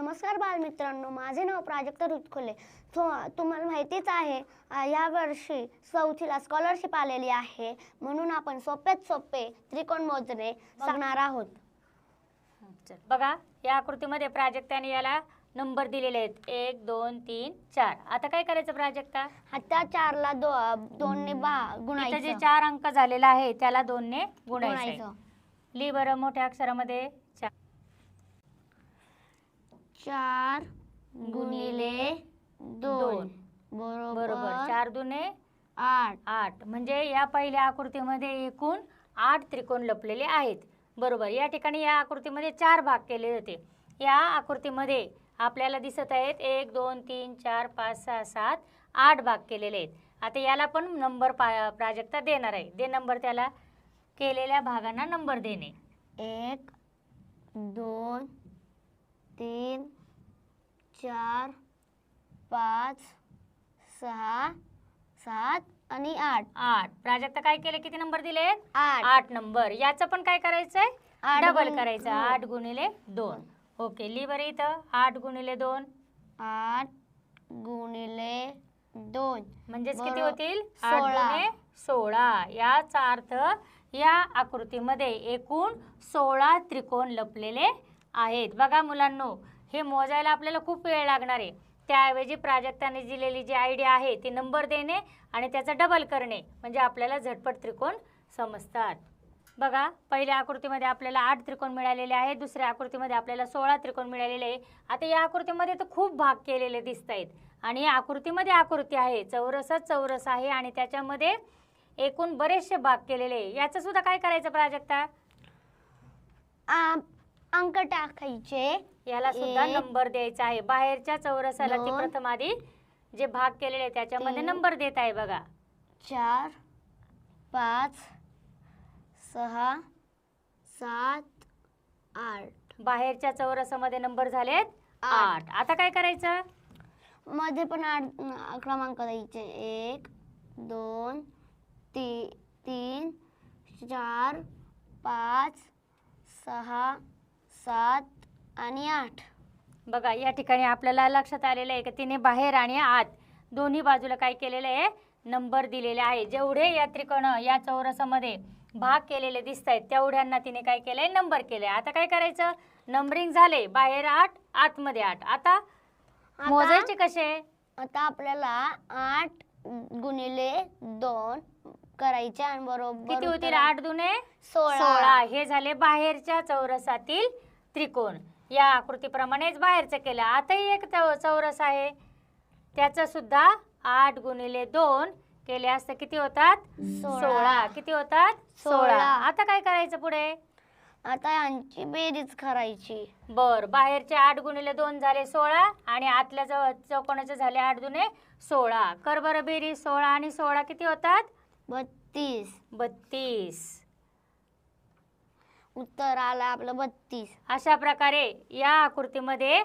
नमस्कार बालमित्रांनो, माझे नाव प्राजक्ता रुतखोले. तुम्हाला माहितीच आहे या वर्षी चौथीला स्कॉलरशिप आलेली आहे, म्हणून आपण सोप्यात सोपे त्रिकोण मोजणे सांगणार आहोत. बघा, या आकृतीमध्ये प्राजक्ताने याला नंबर दिलेले आहेत 1 2 3 4. आता काय करायचं प्राजक्ता? आता 4 ला 2 ने गुणायचं. इथे जे 4 अंक झालेला आहे त्याला 2 ने गुणायचं. लिह बरं मोठ्या अक्षरामध्ये 4 गुणिले 2 बरोबर 4 दुने 8. म्हणजे या पहिल्या आकृतीमध्ये एकूण 8 त्रिकोण लपलेले आहेत. बरोबर. या ठिकाणी या आकृतीमध्ये 4 भाग केले होते. या आकृतीमध्ये आपल्याला दिसत आहेत 1 2 3 4 5 6 7 8 भाग केलेले आहेत. आता याला पण नंबर प्राजक्ता देणार आहे. दे नंबर त्याला. केलेल्या भागांना नंबर देणे. 1 2 3 4 5 6 7 आणि 8. प्राजक्ता काय केले? किती नंबर दिले? 8 नंबर. याचं पण काय करायचंय? डबल करायचं. 8 गुणिले 2. ओके. लिह बरं इथं 8 गुणिले 2. 8 गुणिले 2 म्हणजेच किती होतील? 8 गुणिले 16. याचा अर्थ या आकृतीमध्ये एकूण 16 त्रिकोण लपलेले आहेत. बघा मुलांनो, हे मोजायला आपल्याला खूप वेळ लागणार आहे. त्याऐवजी प्राजक्ताने दिलेली जी आयडिया आहे ती नंबर देणे आणि त्याचा डबल करणे, म्हणजे आपल्याला झटपट त्रिकोण समजतात. बघा, पहिल्या आकृतीमध्ये आपल्याला 8 त्रिकोण मिळालेले आहेत. दुसऱ्या आकृतीमध्ये आपल्याला 16 त्रिकोण मिळालेले आहे. आता या आकृतीमध्ये तर खूप भाग केलेले दिसत आहेत आणि या आकृतीमध्ये आकृती आहे चौरस आहे आणि त्याच्यामध्ये एकूण बरेचसे भाग केलेले आहे. याचं सुद्धा काय करायचं प्राजक्ता? अंक टाकायचे. याला सुद्धा नंबर द्यायचा आहे. बाहेरच्या चौरसाला ती प्रथम आधी जे भाग केलेले आहे त्याच्यामध्ये नंबर देत आहे. बघा 4 5 6 7 8. बाहेरच्या चौरसामध्ये नंबर झालेत 8. आता काय करायचं? मध्ये पण 8 क्रमांक द्यायचे. 1 2 3 4 5 6 7 आणि 8. बघा, या ठिकाणी आपल्याला लक्षात आलेलं आहे की तिने बाहेर आणि आत दोन्ही बाजूला काय केलेलं आहे? नंबर दिलेले आहे. जेवढे या त्रिकोण या चौरसामध्ये भाग केलेले दिसत आहेत तेवढ्यांना तिने काय केलंय? नंबर केले. आता काय करायचं? नंबरिंग झाले. बाहेर 8 आतमध्ये 8. आता मोजायचे कसे? आता आपल्याला 8 गुणिले 2 करायचे आणि बरोबर किती होतील? 8 दुने 16. हे झाले बाहेरच्या चौरसातील त्रिकोण. या आकृतीप्रमाणेच बाहेरचं केलं. आताही एक चौरस आहे, त्याचं सुद्धा 8 गुणिले 2 केले असते किती होतात? 16. किती होतात? 16. आता काय करायचं पुढे? आता यांची बेरीज करायची. बर. बाहेरचे 8 गुणिले 2 झाले 16 आणि आतल्या चौकोनाचे झाले 8 दुने 16. कर बरं बेरीज. 16 आणि 16 किती होतात? 32. उत्तर आलं आपलं 32. अशा प्रकारे या आकृतीमध्ये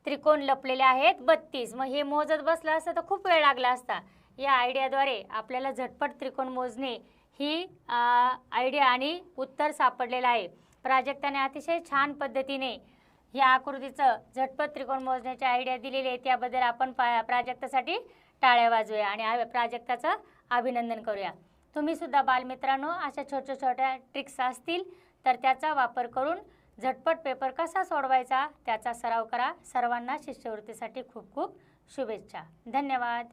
त्रिकोण लपलेले आहेत 32. मग हे मोजत बसलं असतं तर खूप वेळ लागला असता. या आयडियाद्वारे आपल्याला झटपट त्रिकोण मोजणे ही आयडिया आणि उत्तर सापडलेलं आहे. प्राजक्ताने अतिशय छान पद्धतीने या आकृतीचं झटपट त्रिकोण मोजण्याची आयडिया दिलेली आहे. त्याबद्दल आपण प्राजक्तासाठी टाळ्या वाजवूया आणि प्राजक्ताचं अभिनंदन करूया. तुम्ही सुद्धा बालमित्रांनो अशा छोट्या ट्रिक्स असतील तर त्याचा वापर करून झटपट पेपर कसा सोडवायचा त्याचा सराव करा. सर्वांना शिष्यवृत्तीसाठी खूप खूप शुभेच्छा. धन्यवाद.